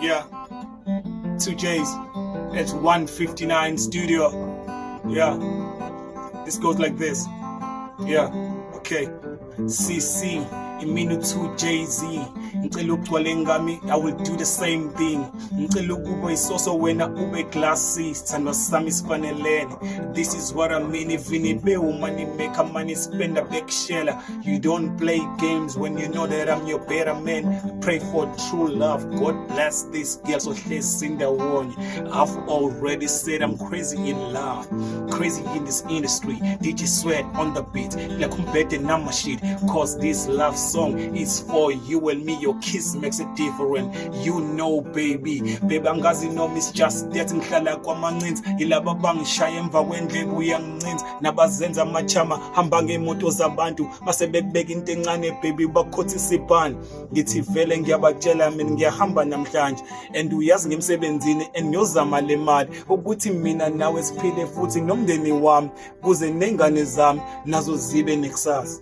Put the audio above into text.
Yeah, 2Js. It's 159 studio. Yeah, this goes like this. Yeah, okay. CC, Iminu 2JZ. Ngicela ugcwale ngami, I will do the same thing. Ngicela ukuba isoso wena ube classy. Sithando sami sifanelene. This is what I mean. Even ibe money maker, money spender, back sheller. You don't play games when you know that I'm your better man. Pray for true love. God bless this girl so she's in the one. I've already said I'm crazy in love, crazy in this industry. DJ Sweat on the beat, like I'm betting on my shit. Cause this love song is for you and me. Your kiss makes it different. You know, baby angazi noma it's just that ngihlala kwamancinzi yilaba bangishaya emva kwendlebe uyangincinza nabazenza amachama hamba ngemoto zabantu base bekubeka into encane baby bakhothisa ibhani. Ngithi vele ngiyabatshela mina ngiyahamba namhlanje and uyazi ngemsebenzini and ngiyozama le mali ukuthi mina nawe siphile futhi nomndeni wami kuze nengane zami nazo zibe nekusasa.